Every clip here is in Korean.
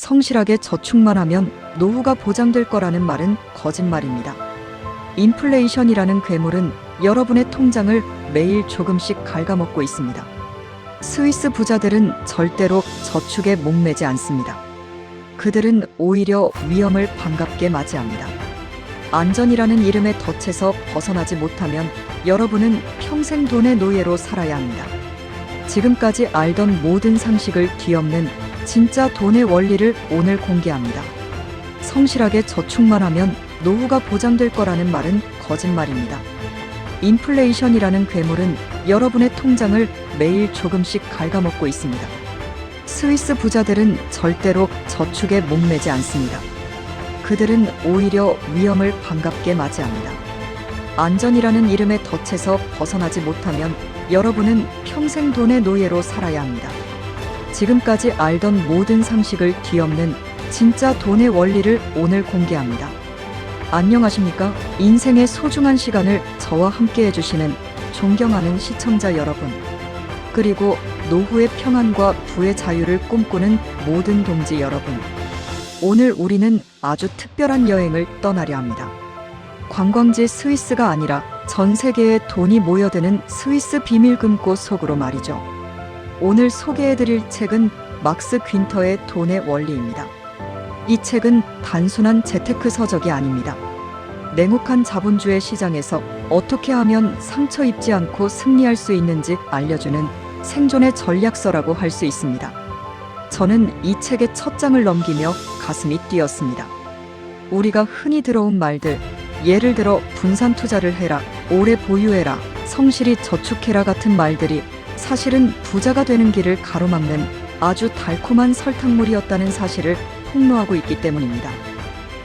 성실하게 저축만 하면 노후가 보장될 거라는 말은 거짓말입니다. 인플레이션이라는 괴물은 여러분의 통장을 매일 조금씩 갉아먹고 있습니다. 스위스 부자들은 절대로 저축에 목매지 않습니다. 그들은 오히려 위험을 반갑게 맞이합니다. 안전이라는 이름의 덫에서 벗어나지 못하면 여러분은 평생 돈의 노예로 살아야 합니다. 지금까지 알던 모든 상식을 뒤엎는 진짜 돈의 원리를 오늘 공개합니다. 성실하게 저축만 하면 노후가 보장될 거라는 말은 거짓말입니다. 인플레이션이라는 괴물은 여러분의 통장을 매일 조금씩 갉아먹고 있습니다. 스위스 부자들은 절대로 저축에 목매지 않습니다. 그들은 오히려 위험을 반갑게 맞이합니다. 안전이라는 이름의 덫에서 벗어나지 못하면 여러분은 평생 돈의 노예로 살아야 합니다. 지금까지 알던 모든 상식을 뒤엎는 진짜 돈의 원리를 오늘 공개합니다. 안녕하십니까? 인생의 소중한 시간을 저와 함께 해주시는 존경하는 시청자 여러분, 그리고 노후의 평안과 부의 자유를 꿈꾸는 모든 동지 여러분, 오늘 우리는 아주 특별한 여행을 떠나려 합니다. 관광지 스위스가 아니라 전 세계에 돈이 모여드는 스위스 비밀금고 속으로 말이죠. 오늘 소개해드릴 책은 막스 퀼터의 돈의 원리입니다. 이 책은 단순한 재테크 서적이 아닙니다. 냉혹한 자본주의 시장에서 어떻게 하면 상처 입지 않고 승리할 수 있는지 알려주는 생존의 전략서라고 할 수 있습니다. 저는 이 책의 첫 장을 넘기며 가슴이 뛰었습니다. 우리가 흔히 들어온 말들, 예를 들어 분산 투자를 해라, 오래 보유해라, 성실히 저축해라 같은 말들이 사실은 부자가 되는 길을 가로막는 아주 달콤한 설탕물이었다는 사실을 폭로하고 있기 때문입니다.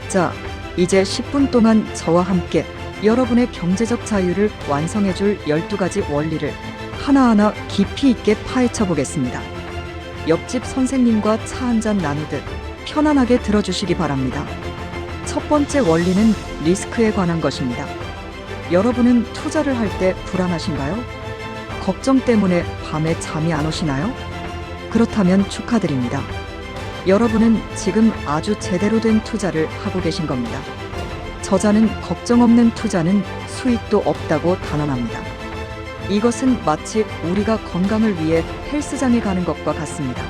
자, 이제 10분 동안 저와 함께 여러분의 경제적 자유를 완성해줄 12가지 원리를 하나하나 깊이 있게 파헤쳐 보겠습니다. 옆집 선생님과 차 한잔 나누듯 편안하게 들어주시기 바랍니다. 첫 번째 원리는 리스크에 관한 것입니다. 여러분은 투자를 할 때 불안하신가요? 걱정 때문에 밤에 잠이 안 오시나요? 그렇다면 축하드립니다. 여러분은 지금 아주 제대로 된 투자를 하고 계신 겁니다. 저자는 걱정 없는 투자는 수익도 없다고 단언합니다. 이것은 마치 우리가 건강을 위해 헬스장에 가는 것과 같습니다.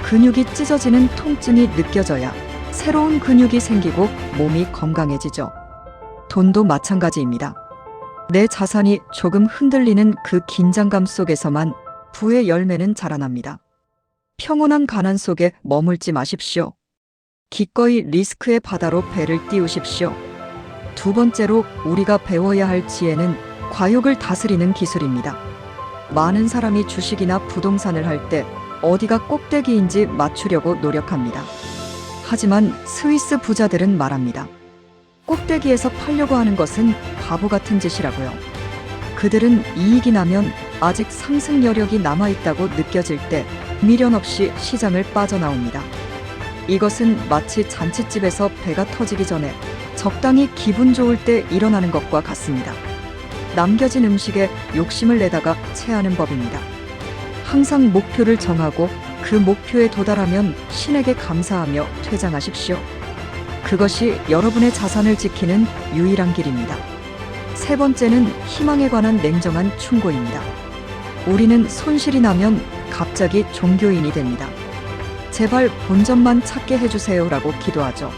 근육이 찢어지는 통증이 느껴져야 새로운 근육이 생기고 몸이 건강해지죠. 돈도 마찬가지입니다. 내 자산이 조금 흔들리는 그 긴장감 속에서만 부의 열매는 자라납니다. 평온한 가난 속에 머물지 마십시오. 기꺼이 리스크의 바다로 배를 띄우십시오. 두 번째로 우리가 배워야 할 지혜는 과욕을 다스리는 기술입니다. 많은 사람이 주식이나 부동산을 할 때 어디가 꼭대기인지 맞추려고 노력합니다. 하지만 스위스 부자들은 말합니다. 꼭대기에서 팔려고 하는 것은 바보 같은 짓이라고요. 그들은 이익이 나면 아직 상승 여력이 남아있다고 느껴질 때 미련 없이 시장을 빠져나옵니다. 이것은 마치 잔칫집에서 배가 터지기 전에 적당히 기분 좋을 때 일어나는 것과 같습니다. 남겨진 음식에 욕심을 내다가 체하는 법입니다. 항상 목표를 정하고 그 목표에 도달하면 신에게 감사하며 퇴장하십시오. 그것이 여러분의 자산을 지키는 유일한 길입니다. 세 번째는 희망에 관한 냉정한 충고입니다. 우리는 손실이 나면 갑자기 종교인이 됩니다. 제발 본전만 찾게 해주세요라고 기도하죠.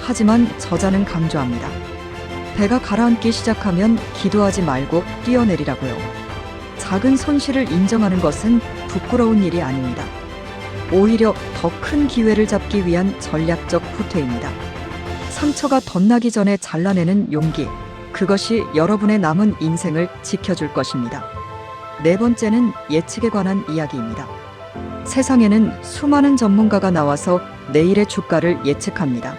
하지만 저자는 강조합니다. 배가 가라앉기 시작하면 기도하지 말고 뛰어내리라고요. 작은 손실을 인정하는 것은 부끄러운 일이 아닙니다. 오히려 더 큰 기회를 잡기 위한 전략적 후퇴입니다. 상처가 덧나기 전에 잘라내는 용기, 그것이 여러분의 남은 인생을 지켜줄 것입니다. 네 번째는 예측에 관한 이야기입니다. 세상에는 수많은 전문가가 나와서 내일의 주가를 예측합니다.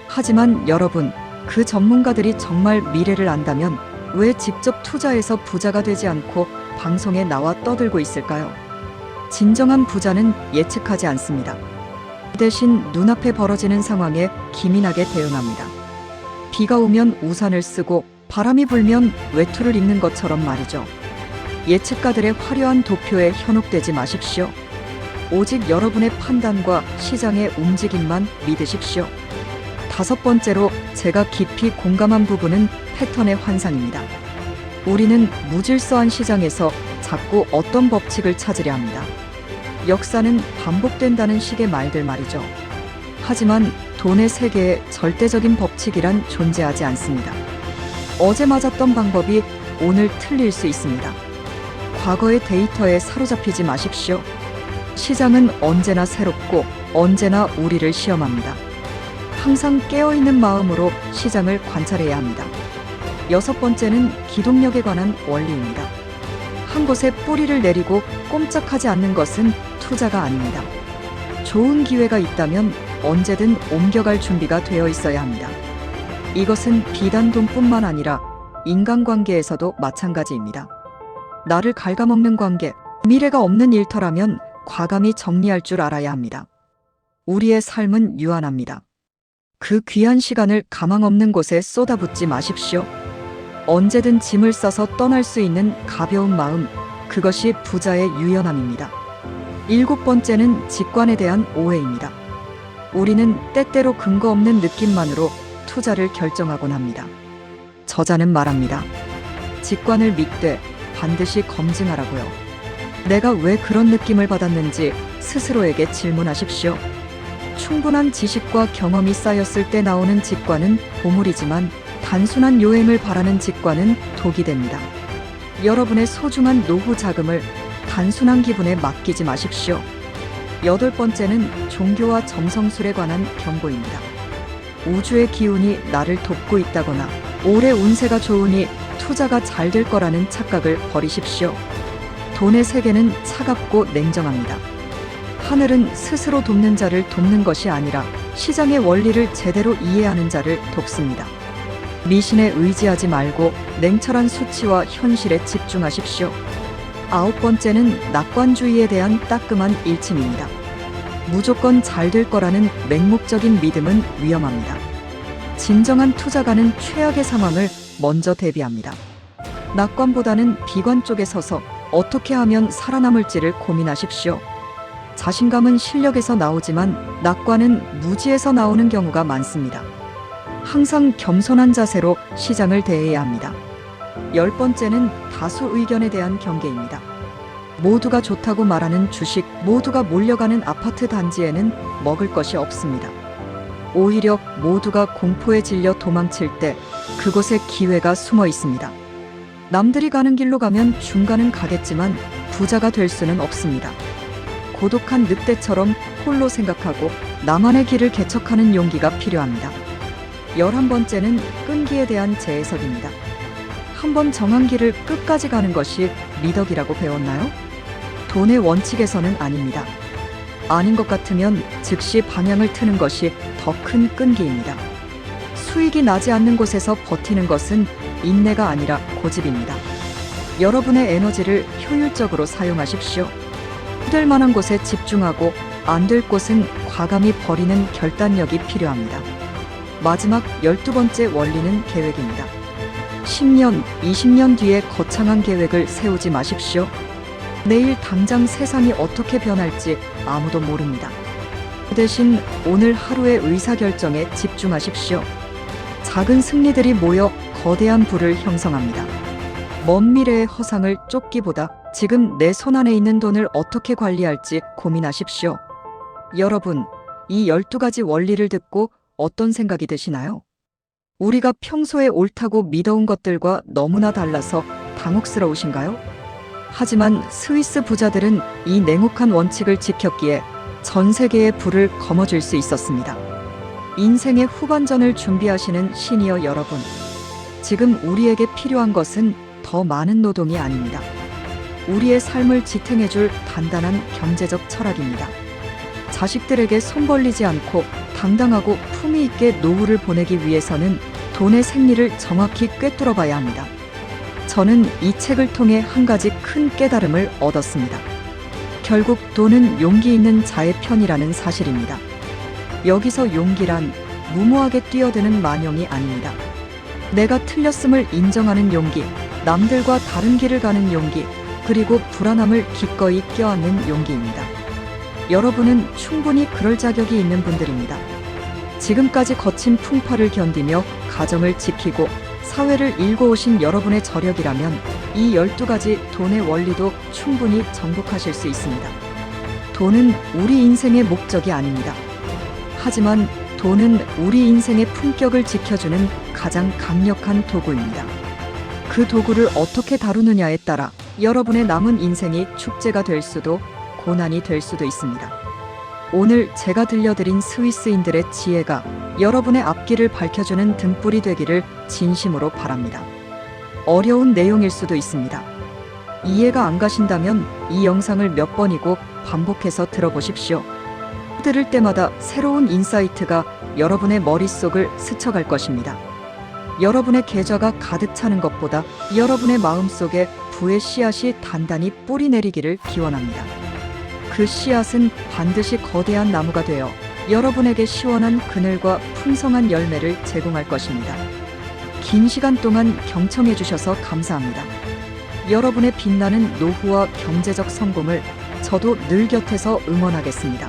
하지만 여러분, 그 전문가들이 정말 미래를 안다면 왜 직접 투자해서 부자가 되지 않고 방송에 나와 떠들고 있을까요? 진정한 부자는 예측하지 않습니다. 대신 눈앞에 벌어지는 상황에 기민하게 대응합니다. 비가 오면 우산을 쓰고 바람이 불면 외투를 입는 것처럼 말이죠. 예측가들의 화려한 도표에 현혹되지 마십시오. 오직 여러분의 판단과 시장의 움직임만 믿으십시오. 다섯 번째로 제가 깊이 공감한 부분은 패턴의 환상입니다. 우리는 무질서한 시장에서 자꾸 어떤 법칙을 찾으려 합니다. 역사는 반복된다는 식의 말들 말이죠. 하지만 돈의 세계에 절대적인 법칙이란 존재하지 않습니다. 어제 맞았던 방법이 오늘 틀릴 수 있습니다. 과거의 데이터에 사로잡히지 마십시오. 시장은 언제나 새롭고 언제나 우리를 시험합니다. 항상 깨어있는 마음으로 시장을 관찰해야 합니다. 여섯 번째는 기동력에 관한 원리입니다. 한 곳에 뿌리를 내리고 꼼짝하지 않는 것은 투자가 아닙니다. 좋은 기회가 있다면 언제든 옮겨갈 준비가 되어 있어야 합니다. 이것은 비단 돈뿐만 아니라 인간관계에서도 마찬가지입니다. 나를 갉아먹는 관계, 미래가 없는 일터라면 과감히 정리할 줄 알아야 합니다. 우리의 삶은 유한합니다. 그 귀한 시간을 가망 없는 곳에 쏟아붓지 마십시오. 언제든 짐을 싸서 떠날 수 있는 가벼운 마음, 그것이 부자의 유연함입니다. 일곱 번째는 직관에 대한 오해입니다. 우리는 때때로 근거 없는 느낌만으로 투자를 결정하곤 합니다. 저자는 말합니다. 직관을 믿되 반드시 검증하라고요. 내가 왜 그런 느낌을 받았는지 스스로에게 질문하십시오. 충분한 지식과 경험이 쌓였을 때 나오는 직관은 보물이지만 단순한 요행을 바라는 직관은 독이 됩니다. 여러분의 소중한 노후 자금을 단순한 기분에 맡기지 마십시오. 여덟 번째는 종교와 점성술에 관한 경고입니다. 우주의 기운이 나를 돕고 있다거나 올해 운세가 좋으니 투자가 잘 될 거라는 착각을 버리십시오. 돈의 세계는 차갑고 냉정합니다. 하늘은 스스로 돕는 자를 돕는 것이 아니라 시장의 원리를 제대로 이해하는 자를 돕습니다. 미신에 의지하지 말고 냉철한 수치와 현실에 집중하십시오. 아홉 번째는 낙관주의에 대한 따끔한 일침입니다. 무조건 잘 될 거라는 맹목적인 믿음은 위험합니다. 진정한 투자가는 최악의 상황을 먼저 대비합니다. 낙관보다는 비관 쪽에 서서 어떻게 하면 살아남을지를 고민하십시오. 자신감은 실력에서 나오지만 낙관은 무지에서 나오는 경우가 많습니다. 항상 겸손한 자세로 시장을 대해야 합니다. 열 번째는 다수 의견에 대한 경계입니다. 모두가 좋다고 말하는 주식, 모두가 몰려가는 아파트 단지에는 먹을 것이 없습니다. 오히려 모두가 공포에 질려 도망칠 때 그곳에 기회가 숨어 있습니다. 남들이 가는 길로 가면 중간은 가겠지만 부자가 될 수는 없습니다. 고독한 늑대처럼 홀로 생각하고 나만의 길을 개척하는 용기가 필요합니다. 11번째는 끈기에 대한 재해석입니다. 한번 정한 길을 끝까지 가는 것이 미덕이라고 배웠나요? 돈의 원칙에서는 아닙니다. 아닌 것 같으면 즉시 방향을 트는 것이 더 큰 끈기입니다. 수익이 나지 않는 곳에서 버티는 것은 인내가 아니라 고집입니다. 여러분의 에너지를 효율적으로 사용하십시오. 될 만한 곳에 집중하고 안 될 곳은 과감히 버리는 결단력이 필요합니다. 마지막 12번째 원리는 계획입니다. 10년, 20년 뒤에 거창한 계획을 세우지 마십시오. 내일 당장 세상이 어떻게 변할지 아무도 모릅니다. 그 대신 오늘 하루의 의사결정에 집중하십시오. 작은 승리들이 모여 거대한 부를 형성합니다. 먼 미래의 허상을 쫓기보다 지금 내 손안에 있는 돈을 어떻게 관리할지 고민하십시오. 여러분, 이 12가지 원리를 듣고 어떤 생각이 드시나요? 우리가 평소에 옳다고 믿어온 것들과 너무나 달라서 당혹스러우신가요? 하지만 스위스 부자들은 이 냉혹한 원칙을 지켰기에 전 세계의 부를 거머쥘 수 있었습니다. 인생의 후반전을 준비하시는 시니어 여러분, 지금 우리에게 필요한 것은 더 많은 노동이 아닙니다. 우리의 삶을 지탱해줄 단단한 경제적 철학입니다. 자식들에게 손 벌리지 않고 당당하고 품위 있게 노후를 보내기 위해서는 돈의 생리를 정확히 꿰뚫어 봐야 합니다. 저는 이 책을 통해 한 가지 큰 깨달음을 얻었습니다. 결국 돈은 용기 있는 자의 편이라는 사실입니다. 여기서 용기란 무모하게 뛰어드는 만용이 아닙니다. 내가 틀렸음을 인정하는 용기, 남들과 다른 길을 가는 용기, 그리고 불안함을 기꺼이 껴안는 용기입니다. 여러분은 충분히 그럴 자격이 있는 분들입니다. 지금까지 거친 풍파를 견디며 가정을 지키고 사회를 일궈오신 여러분의 저력이라면 이 12가지 돈의 원리도 충분히 정복하실 수 있습니다. 돈은 우리 인생의 목적이 아닙니다. 하지만 돈은 우리 인생의 품격을 지켜주는 가장 강력한 도구입니다. 그 도구를 어떻게 다루느냐에 따라 여러분의 남은 인생이 축제가 될 수도 고난이 될 수도 있습니다. 오늘 제가 들려드린 스위스인들의 지혜가 여러분의 앞길을 밝혀주는 등불이 되기를 진심으로 바랍니다. 어려운 내용일 수도 있습니다. 이해가 안 가신다면 이 영상을 몇 번이고 반복해서 들어보십시오. 들을 때마다 새로운 인사이트가 여러분의 머릿속을 스쳐갈 것입니다. 여러분의 계좌가 가득 차는 것보다 여러분의 마음속에 부의 씨앗이 단단히 뿌리 내리기를 기원합니다. 그 씨앗은 반드시 거대한 나무가 되어 여러분에게 시원한 그늘과 풍성한 열매를 제공할 것입니다. 긴 시간 동안 경청해 주셔서 감사합니다. 여러분의 빛나는 노후와 경제적 성공을 저도 늘 곁에서 응원하겠습니다.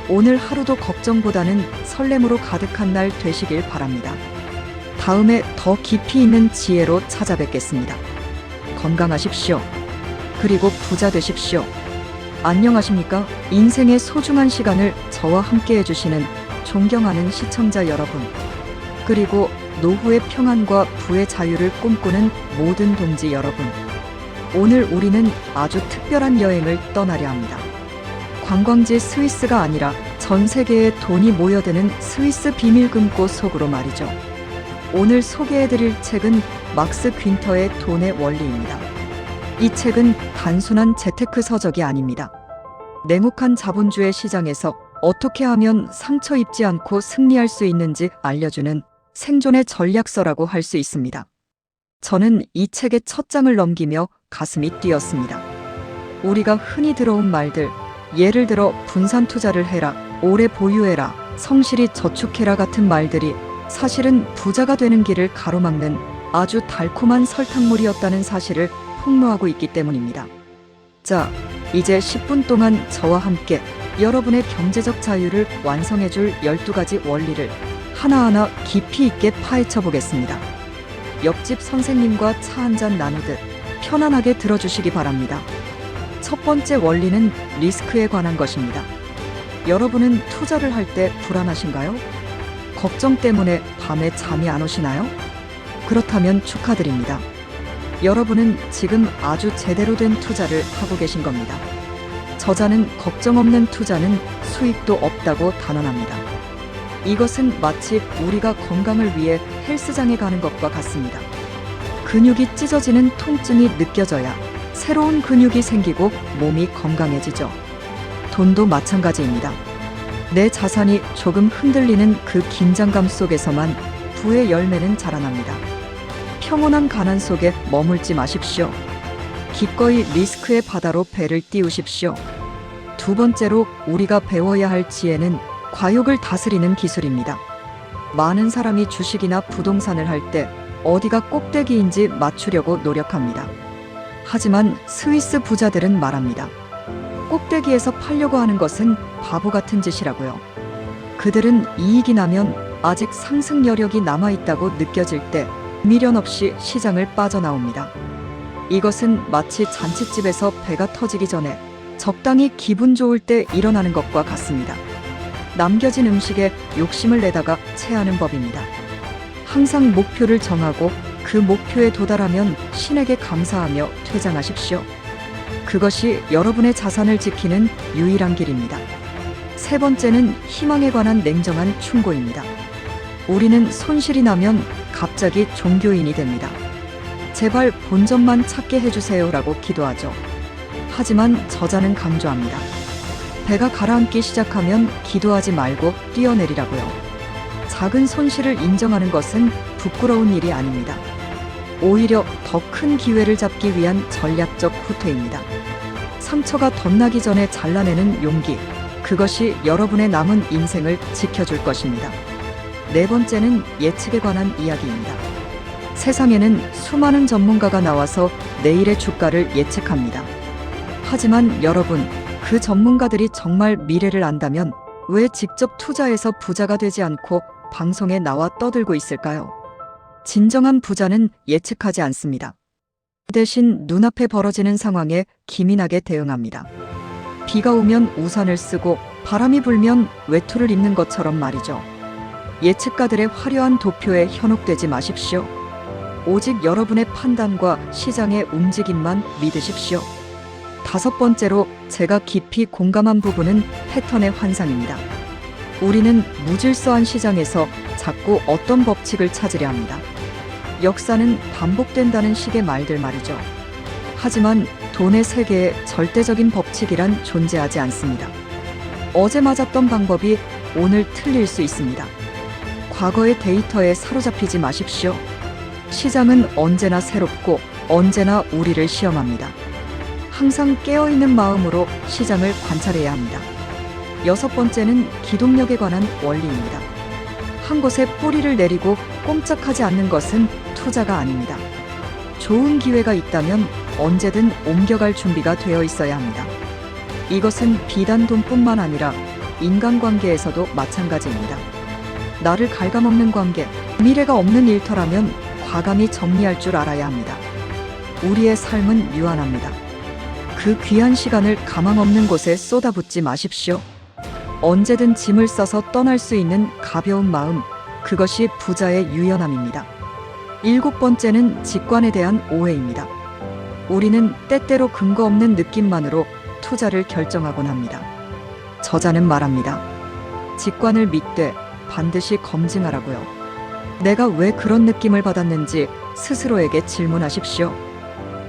오늘 하루도 걱정보다는 설렘으로 가득한 날 되시길 바랍니다. 다음에 더 깊이 있는 지혜로 찾아뵙겠습니다. 건강하십시오. 그리고 부자 되십시오. 안녕하십니까? 인생의 소중한 시간을 저와 함께 해주시는 존경하는 시청자 여러분, 그리고 노후의 평안과 부의 자유를 꿈꾸는 모든 동지 여러분, 오늘 우리는 아주 특별한 여행을 떠나려 합니다. 관광지 스위스가 아니라 전 세계에 돈이 모여드는 스위스 비밀금고 속으로 말이죠. 오늘 소개해드릴 책은 막스 귄터의 돈의 원리입니다. 이 책은 단순한 재테크 서적이 아닙니다. 냉혹한 자본주의 시장에서 어떻게 하면 상처 입지 않고 승리할 수 있는지 알려주는 생존의 전략서라고 할 수 있습니다. 저는 이 책의 첫 장을 넘기며 가슴이 뛰었습니다. 우리가 흔히 들어온 말들, 예를 들어 분산 투자를 해라, 오래 보유해라, 성실히 저축해라 같은 말들이 사실은 부자가 되는 길을 가로막는 아주 달콤한 설탕물이었다는 사실을 폭로하고 있기 때문입니다. 자, 이제 10분 동안 저와 함께 여러분의 경제적 자유를 완성해줄 12가지 원리를 하나하나 깊이 있게 파헤쳐 보겠습니다. 옆집 선생님과 차 한잔 나누듯 편안하게 들어주시기 바랍니다. 첫 번째 원리는 리스크에 관한 것입니다. 여러분은 투자를 할 때 불안하신가요? 걱정 때문에 밤에 잠이 안 오시나요? 그렇다면 축하드립니다. 여러분은 지금 아주 제대로 된 투자를 하고 계신 겁니다. 저자는 걱정 없는 투자는 수익도 없다고 단언합니다. 이것은 마치 우리가 건강을 위해 헬스장에 가는 것과 같습니다. 근육이 찢어지는 통증이 느껴져야 새로운 근육이 생기고 몸이 건강해지죠. 돈도 마찬가지입니다. 내 자산이 조금 흔들리는 그 긴장감 속에서만 부의 열매는 자라납니다. 평온한 가난 속에 머물지 마십시오. 기꺼이 리스크의 바다로 배를 띄우십시오. 두 번째로 우리가 배워야 할 지혜는 과욕을 다스리는 기술입니다. 많은 사람이 주식이나 부동산을 할 때 어디가 꼭대기인지 맞추려고 노력합니다. 하지만 스위스 부자들은 말합니다. 꼭대기에서 팔려고 하는 것은 바보 같은 짓이라고요. 그들은 이익이 나면 아직 상승 여력이 남아있다고 느껴질 때 미련 없이 시장을 빠져나옵니다. 이것은 마치 잔칫집에서 배가 터지기 전에 적당히 기분 좋을 때 일어나는 것과 같습니다. 남겨진 음식에 욕심을 내다가 체하는 법입니다. 항상 목표를 정하고 그 목표에 도달하면 신에게 감사하며 퇴장하십시오. 그것이 여러분의 자산을 지키는 유일한 길입니다. 세 번째는 희망에 관한 냉정한 충고입니다. 우리는 손실이 나면 갑자기 종교인이 됩니다. 제발 본전만 찾게 해주세요라고 기도하죠. 하지만 저자는 강조합니다. 배가 가라앉기 시작하면 기도하지 말고 뛰어내리라고요. 작은 손실을 인정하는 것은 부끄러운 일이 아닙니다. 오히려 더 큰 기회를 잡기 위한 전략적 후퇴입니다. 상처가 덧나기 전에 잘라내는 용기, 그것이 여러분의 남은 인생을 지켜줄 것입니다. 네 번째는 예측에 관한 이야기입니다. 세상에는 수많은 전문가가 나와서 내일의 주가를 예측합니다. 하지만 여러분, 그 전문가들이 정말 미래를 안다면 왜 직접 투자해서 부자가 되지 않고 방송에 나와 떠들고 있을까요? 진정한 부자는 예측하지 않습니다. 대신 눈앞에 벌어지는 상황에 기민하게 대응합니다. 비가 오면 우산을 쓰고 바람이 불면 외투를 입는 것처럼 말이죠. 예측가들의 화려한 도표에 현혹되지 마십시오. 오직 여러분의 판단과 시장의 움직임만 믿으십시오. 5번째로 제가 깊이 공감한 부분은 패턴의 환상입니다. 우리는 무질서한 시장에서 자꾸 어떤 법칙을 찾으려 합니다. 역사는 반복된다는 식의 말들 말이죠. 하지만 돈의 세계에 절대적인 법칙이란 존재하지 않습니다. 어제 맞았던 방법이 오늘 틀릴 수 있습니다. 과거의 데이터에 사로잡히지 마십시오. 시장은 언제나 새롭고 언제나 우리를 시험합니다. 항상 깨어있는 마음으로 시장을 관찰해야 합니다. 6번째는 기동력에 관한 원리입니다. 한 곳에 뿌리를 내리고 꼼짝하지 않는 것은 투자가 아닙니다. 좋은 기회가 있다면 언제든 옮겨갈 준비가 되어 있어야 합니다. 이것은 비단 돈뿐만 아니라 인간관계에서도 마찬가지입니다. 나를 갉아먹는 관계, 미래가 없는 일터라면 과감히 정리할 줄 알아야 합니다. 우리의 삶은 유한합니다. 그 귀한 시간을 가망 없는 곳에 쏟아붓지 마십시오. 언제든 짐을 싸서 떠날 수 있는 가벼운 마음, 그것이 부자의 유연함입니다. 7번째는 직관에 대한 오해입니다. 우리는 때때로 근거 없는 느낌만으로 투자를 결정하곤 합니다. 저자는 말합니다. 직관을 믿되 반드시 검증하라고요. 내가 왜 그런 느낌을 받았는지 스스로에게 질문하십시오.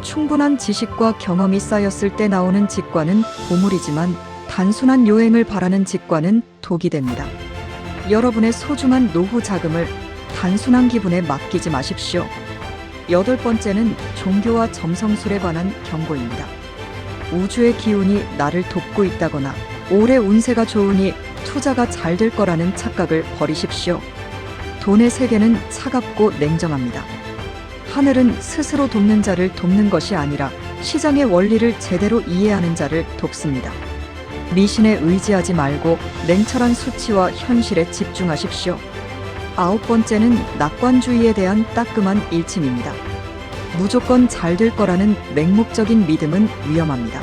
충분한 지식과 경험이 쌓였을 때 나오는 직관은 보물이지만 단순한 요행을 바라는 직관은 독이 됩니다. 여러분의 소중한 노후 자금을 단순한 기분에 맡기지 마십시오. 8번째는 종교와 점성술에 관한 경고입니다. 우주의 기운이 나를 돕고 있다거나 올해 운세가 좋으니 투자가 잘 될 거라는 착각을 버리십시오. 돈의 세계는 차갑고 냉정합니다. 하늘은 스스로 돕는 자를 돕는 것이 아니라 시장의 원리를 제대로 이해하는 자를 돕습니다. 미신에 의지하지 말고 냉철한 수치와 현실에 집중하십시오. 9번째는 낙관주의에 대한 따끔한 일침입니다. 무조건 잘 될 거라는 맹목적인 믿음은 위험합니다.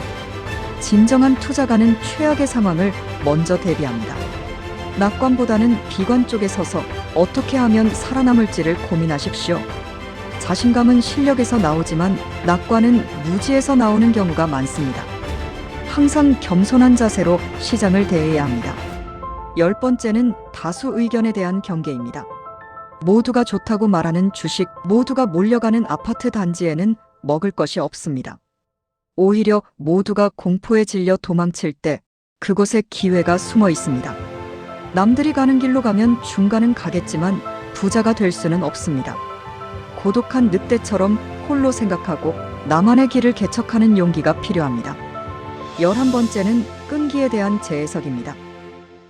진정한 투자가는 최악의 상황을 먼저 대비합니다. 낙관보다는 비관 쪽에 서서 어떻게 하면 살아남을지를 고민하십시오. 자신감은 실력에서 나오지만 낙관은 무지에서 나오는 경우가 많습니다. 항상 겸손한 자세로 시장을 대해야 합니다. 10번째는 다수 의견에 대한 경계입니다. 모두가 좋다고 말하는 주식, 모두가 몰려가는 아파트 단지에는 먹을 것이 없습니다. 오히려 모두가 공포에 질려 도망칠 때 그곳에 기회가 숨어 있습니다. 남들이 가는 길로 가면 중간은 가겠지만 부자가 될 수는 없습니다. 고독한 늑대처럼 홀로 생각하고 나만의 길을 개척하는 용기가 필요합니다. 11번째는 끈기에 대한 재해석입니다.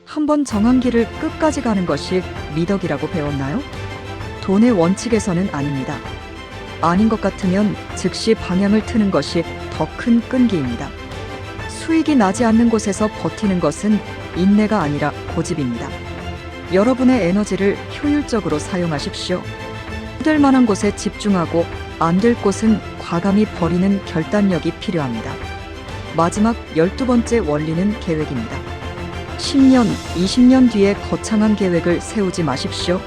한번 정한 길을 끝까지 가는 것이 미덕이라고 배웠나요? 돈의 원칙에서는 아닙니다. 아닌 것 같으면 즉시 방향을 트는 것이 더 큰 끈기입니다. 수익이 나지 않는 곳에서 버티는 것은 인내가 아니라 고집입니다. 여러분의 에너지를 효율적으로 사용하십시오. 될 만한 곳에 집중하고 안 될 곳은 과감히 버리는 결단력이 필요합니다. 마지막 12번째 원리는 계획입니다. 10년, 20년 뒤에 거창한 계획을 세우지 마십시오.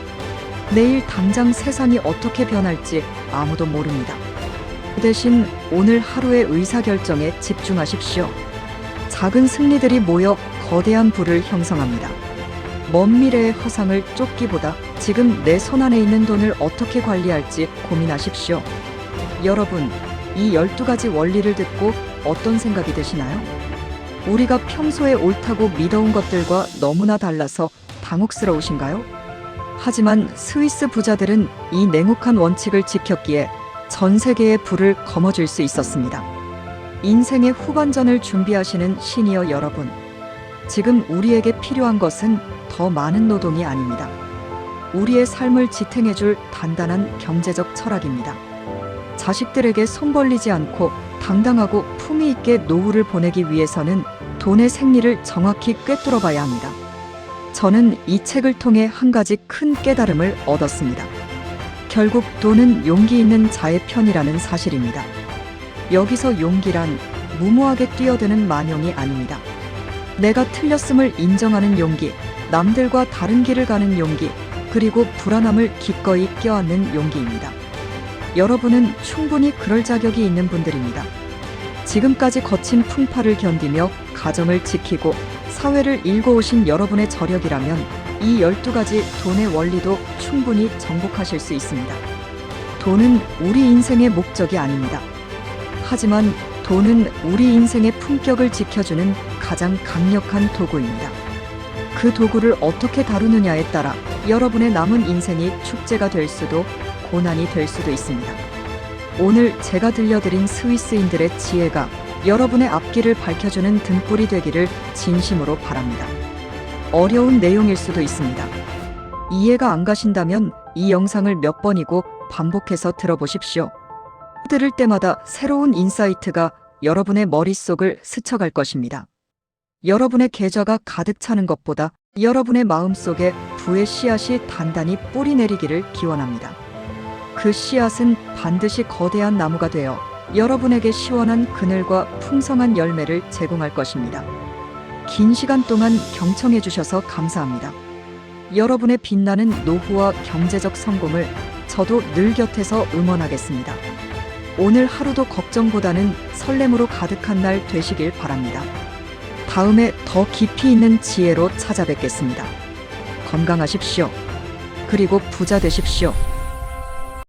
내일 당장 세상이 어떻게 변할지 아무도 모릅니다. 그 대신 오늘 하루의 의사결정에 집중하십시오. 작은 승리들이 모여 거대한 부를 형성합니다. 먼 미래의 허상을 쫓기보다 지금 내 손안에 있는 돈을 어떻게 관리할지 고민하십시오. 여러분, 이 12가지 원리를 듣고 어떤 생각이 드시나요? 우리가 평소에 옳다고 믿어온 것들과 너무나 달라서 당혹스러우신가요? 하지만 스위스 부자들은 이 냉혹한 원칙을 지켰기에 전 세계의 부를 거머쥘 수 있었습니다. 인생의 후반전을 준비하시는 시니어 여러분, 지금 우리에게 필요한 것은 더 많은 노동이 아닙니다. 우리의 삶을 지탱해줄 단단한 경제적 철학입니다. 자식들에게 손 벌리지 않고 당당하고 품위 있게 노후를 보내기 위해서는 돈의 생리를 정확히 꿰뚫어 봐야 합니다. 저는 이 책을 통해 한 가지 큰 깨달음을 얻었습니다. 결국 돈은 용기 있는 자의 편이라는 사실입니다. 여기서 용기란 무모하게 뛰어드는 만용이 아닙니다. 내가 틀렸음을 인정하는 용기, 남들과 다른 길을 가는 용기, 그리고 불안함을 기꺼이 껴안는 용기입니다. 여러분은 충분히 그럴 자격이 있는 분들입니다. 지금까지 거친 풍파를 견디며 가정을 지키고 사회를 일궈오신 여러분의 저력이라면 이 12가지 돈의 원리도 충분히 정복하실 수 있습니다. 돈은 우리 인생의 목적이 아닙니다. 하지만 돈은 우리 인생의 품격을 지켜주는 가장 강력한 도구입니다. 그 도구를 어떻게 다루느냐에 따라 여러분의 남은 인생이 축제가 될 수도 고난이 될 수도 있습니다. 오늘 제가 들려드린 스위스인들의 지혜가 여러분의 앞길을 밝혀주는 등불이 되기를 진심으로 바랍니다. 어려운 내용일 수도 있습니다. 이해가 안 가신다면 이 영상을 몇 번이고 반복해서 들어보십시오. 들을 때마다 새로운 인사이트가 여러분의 머릿속을 스쳐갈 것입니다. 여러분의 계좌가 가득 차는 것보다 여러분의 마음속에 부의 씨앗이 단단히 뿌리 내리기를 기원합니다. 그 씨앗은 반드시 거대한 나무가 되어 여러분에게 시원한 그늘과 풍성한 열매를 제공할 것입니다. 긴 시간 동안 경청해 주셔서 감사합니다. 여러분의 빛나는 노후와 경제적 성공을 저도 늘 곁에서 응원하겠습니다. 오늘 하루도 걱정보다는 설렘으로 가득한 날 되시길 바랍니다. 다음에 더 깊이 있는 지혜로 찾아뵙겠습니다. 건강하십시오. 그리고 부자 되십시오.